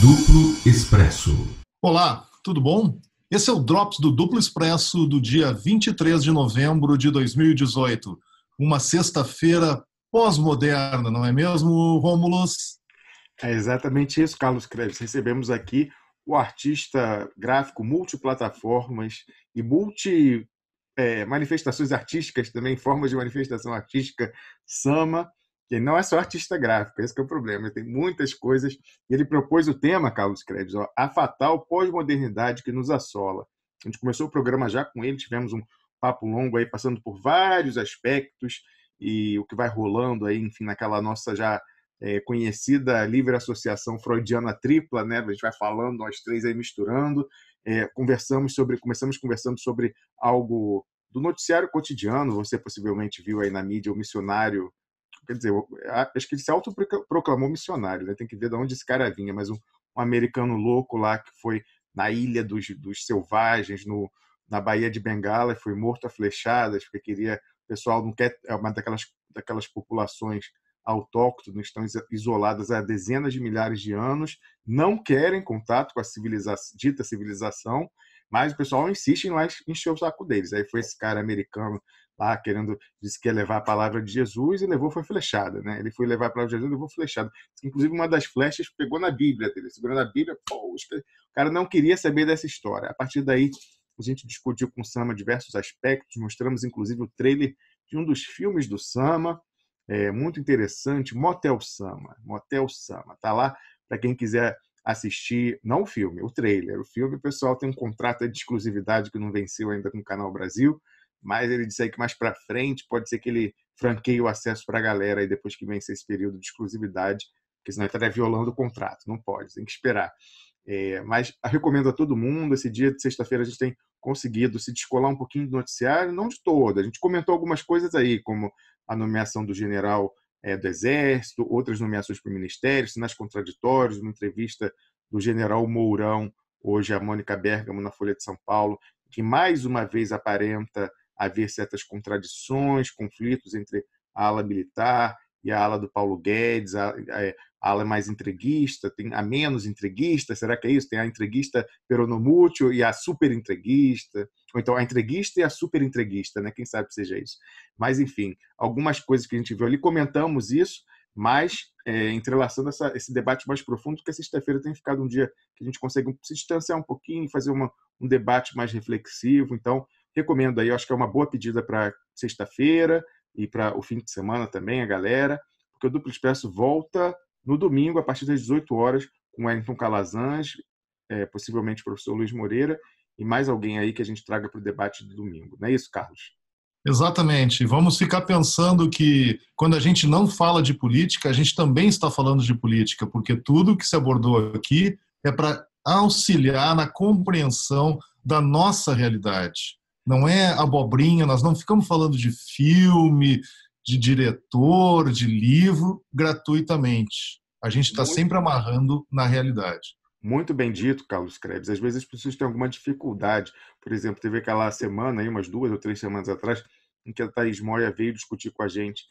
Duplo Expresso. Olá, tudo bom? Esse é o Drops do Duplo Expresso do dia 23 de novembro de 2018. Uma sexta-feira pós-moderna, não é mesmo, Rômulus? É exatamente isso, Carlos Kreves. Recebemos aqui o artista gráfico multiplataformas e manifestações artísticas também, formas de manifestação artística, Sama, que não é só artista gráfico, esse que é o problema, ele tem muitas coisas. E ele propôs o tema, Carlos Kreves, a fatal pós-modernidade que nos assola. A gente começou o programa já com ele, tivemos um papo longo aí, passando por vários aspectos e o que vai rolando aí, enfim, naquela nossa já conhecida livre associação freudiana tripla, né? A gente vai falando, nós três aí misturando, começamos conversando sobre algo do noticiário cotidiano. Você possivelmente viu aí na mídia o missionário, quer dizer, acho que ele se autoproclamou missionário, né? Tem que ver de onde esse cara vinha, mas um americano louco lá que foi na ilha dos selvagens, na Baía de Bengala, e foi morto a flechadas, porque queria, o pessoal não quer, é uma daquelas populações autóctones, estão isoladas há dezenas de milhares de anos, não querem contato com a dita civilização, mas o pessoal insiste em lá encher o saco deles. Aí foi esse cara americano lá disse que ia levar a palavra de Jesus e foi flechada, né? Ele foi levar a palavra de Jesus e levou flechada. Inclusive, uma das flechas pegou na Bíblia dele, segurando a Bíblia, o cara não queria saber dessa história. A partir daí, a gente discutiu com o Sama diversos aspectos, mostramos inclusive o trailer de um dos filmes do Sama, muito interessante, Motel Sama. Motel Sama. Está lá para quem quiser assistir, não o filme, o trailer. O filme, o pessoal tem um contrato de exclusividade que não venceu ainda com o Canal Brasil, mas ele disse aí que mais para frente pode ser que ele franqueie o acesso para a galera aí depois que vencer esse período de exclusividade, porque senão ele estaria violando o contrato. Não pode, tem que esperar. Mas recomendo a todo mundo. Esse dia de sexta-feira a gente tem conseguido se descolar um pouquinho do noticiário, não de todo. A gente comentou algumas coisas aí, como a nomeação do general do Exército, outras nomeações para o Ministério, sinais contraditórios, uma entrevista do general Mourão, hoje a Mônica Bergamo, na Folha de São Paulo, que mais uma vez aparenta haver certas contradições, conflitos entre a ala militar e a ala do Paulo Guedes, a ala mais entreguista, tem a menos entreguista, será que é isso? Tem a entreguista peronomútil e a super entreguista, ou então a entreguista e a super entreguista, né? Quem sabe que seja isso. Mas, enfim, algumas coisas que a gente viu ali, comentamos isso, mas entrelaçando esse debate mais profundo, porque a sexta-feira tem ficado um dia que a gente consegue se distanciar um pouquinho e fazer um debate mais reflexivo. Então, recomendo aí, eu acho que é uma boa pedida para sexta-feira e para o fim de semana também, a galera, porque o Duplo Expresso volta no domingo, a partir das 18 horas, com Wellington Calazans, possivelmente o professor Luiz Moreira, e mais alguém aí que a gente traga para o debate do domingo. Não é isso, Carlos? Exatamente. Vamos ficar pensando que quando a gente não fala de política, a gente também está falando de política, porque tudo que se abordou aqui é para auxiliar na compreensão da nossa realidade. Não é abobrinha, nós não ficamos falando de filme, de diretor, de livro, gratuitamente. A gente está sempre amarrando na realidade. Muito bem dito, Carlos Krebs. Às vezes as pessoas têm alguma dificuldade. Por exemplo, teve aquela semana, aí, umas 2 ou 3 semanas atrás, em que a Thaís Moia veio discutir com a gente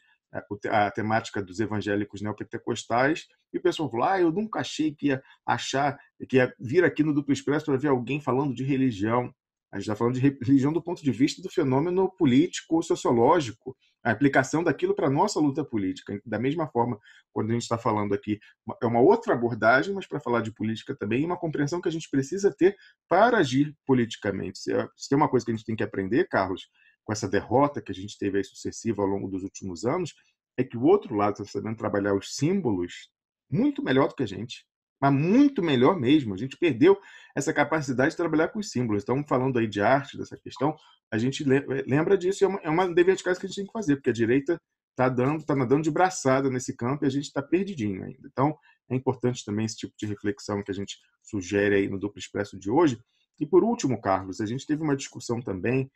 a temática dos evangélicos neopentecostais, e o pessoal falou: eu nunca achei que ia vir aqui no Duplo Expresso para ver alguém falando de religião. A gente está falando de religião do ponto de vista do fenômeno político, sociológico, a aplicação daquilo para a nossa luta política. Da mesma forma, quando a gente está falando aqui, é uma outra abordagem, mas para falar de política também, uma compreensão que a gente precisa ter para agir politicamente. Se tem uma coisa que a gente tem que aprender, Carlos, com essa derrota que a gente teve aí sucessiva ao longo dos últimos anos, é que o outro lado está sabendo trabalhar os símbolos muito melhor do que a gente. Mas muito melhor mesmo. A gente perdeu essa capacidade de trabalhar com os símbolos. Estamos falando aí de arte, dessa questão, a gente lembra disso, é uma dever de casa que a gente tem que fazer, porque a direita está nadando de braçada nesse campo e a gente está perdidinho ainda. Então, é importante também esse tipo de reflexão que a gente sugere aí no Duplo Expresso de hoje. E, por último, Carlos, a gente teve uma discussão também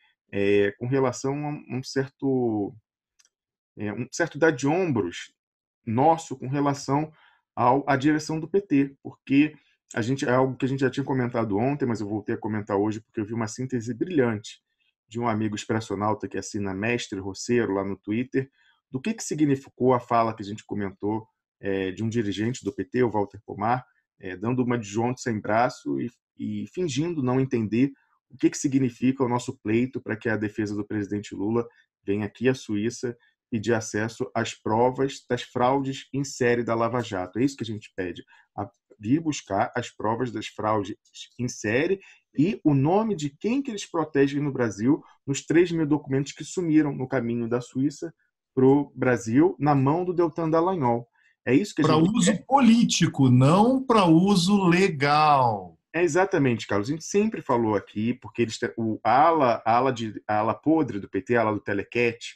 com relação a um certo dar de ombros nosso com relação à direção do PT, porque é algo que a gente já tinha comentado ontem, mas eu voltei a comentar hoje porque eu vi uma síntese brilhante de um amigo expressionauta que assina Mestre Roceiro lá no Twitter, do que significou a fala que a gente comentou de um dirigente do PT, o Walter Pomar, dando uma de João sem braço e fingindo não entender o que significa o nosso pleito para que a defesa do presidente Lula venha aqui à Suíça pedir acesso às provas das fraudes em série da Lava Jato. É isso que a gente pede, vir buscar as provas das fraudes em série e o nome de quem que eles protegem no Brasil nos 3.000 documentos que sumiram no caminho da Suíça para o Brasil, na mão do Deltan Dallagnol. É isso que a Para gente uso político, não para uso legal. É exatamente, Carlos. A gente sempre falou aqui, porque eles, a ala podre do PT, a ala do Telecat,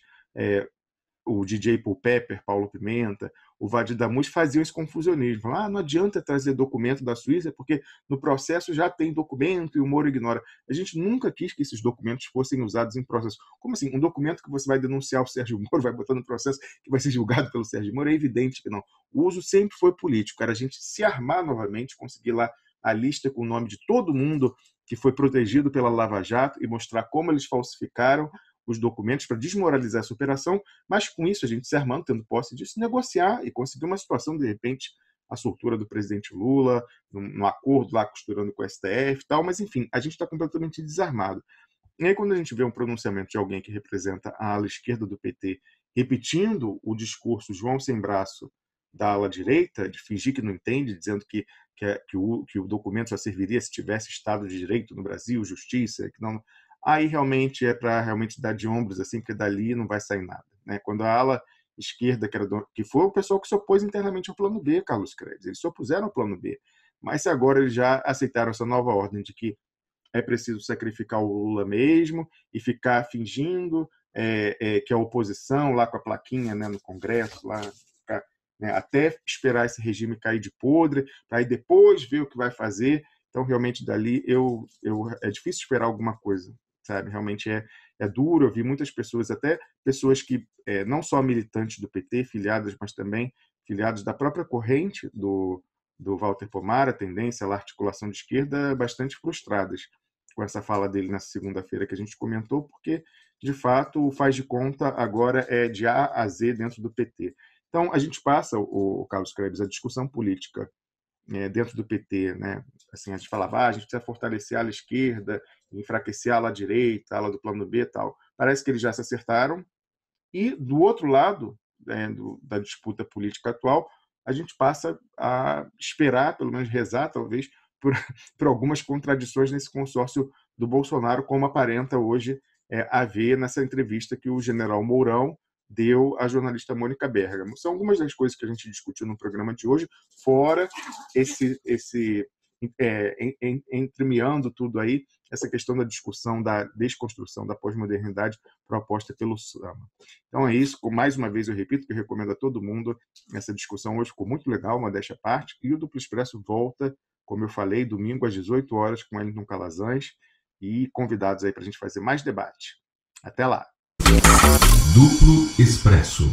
o DJ Paul Pepper, Paulo Pimenta, o Vadir Damus faziam esse confusionismo. Falavam, não adianta trazer documento da Suíça, porque no processo já tem documento e o Moro ignora. A gente nunca quis que esses documentos fossem usados em processo. Como assim? Um documento que você vai denunciar o Sérgio Moro, vai botar no processo que vai ser julgado pelo Sérgio Moro? É evidente que não. O uso sempre foi político. Era a gente se armar novamente, conseguir lá a lista com o nome de todo mundo que foi protegido pela Lava Jato e mostrar como eles falsificaram os documentos para desmoralizar essa operação, mas com isso a gente se armando, tendo posse disso, negociar e conseguir uma situação, de repente, a soltura do presidente Lula, num acordo lá costurando com o STF e tal, mas enfim, a gente está completamente desarmado. E aí quando a gente vê um pronunciamento de alguém que representa a ala esquerda do PT repetindo o discurso João sem braço da ala direita, de fingir que não entende, dizendo que o documento só serviria se tivesse Estado de Direito no Brasil, justiça, que não... Aí realmente é para realmente dar de ombros, assim, porque dali não vai sair nada. Né? Quando a ala esquerda, que foi o pessoal que se opôs internamente ao plano B, Carlos Krebs, eles se opuseram ao plano B. Mas se agora eles já aceitaram essa nova ordem de que é preciso sacrificar o Lula mesmo e ficar fingindo que a oposição, lá com a plaquinha, né, no Congresso, lá, ficar, né, até esperar esse regime cair de podre, para aí depois ver o que vai fazer. Então, realmente, dali é difícil esperar alguma coisa, sabe? Realmente é duro. Eu vi muitas pessoas, até pessoas que não só militantes do PT, filiadas, mas também filiados da própria corrente do Walter Pomar, a tendência, a articulação de esquerda, bastante frustradas com essa fala dele na segunda-feira que a gente comentou, porque, de fato, o faz de conta agora é de A a Z dentro do PT. Então, a gente passa, o Carlos Krebs, a discussão política dentro do PT, né? Assim, a gente falava, a gente precisa fortalecer a ala esquerda, enfraquecer a ala direita, a ala do plano B e tal. Parece que eles já se acertaram. E, do outro lado da disputa política atual, a gente passa a esperar, pelo menos rezar, talvez, por algumas contradições nesse consórcio do Bolsonaro, como aparenta hoje haver nessa entrevista que o general Mourão deu à jornalista Mônica Bergamo. São algumas das coisas que a gente discutiu no programa de hoje, fora entremeando tudo aí, essa questão da discussão da desconstrução da pós-modernidade proposta pelo Sama. Então é isso, mais uma vez eu repito que eu recomendo a todo mundo, essa discussão hoje ficou muito legal, modéstia à parte, e o Duplo Expresso volta, como eu falei, domingo às 18 horas com Wellington Calazans e convidados aí para a gente fazer mais debate. Até lá! Duplo Expresso.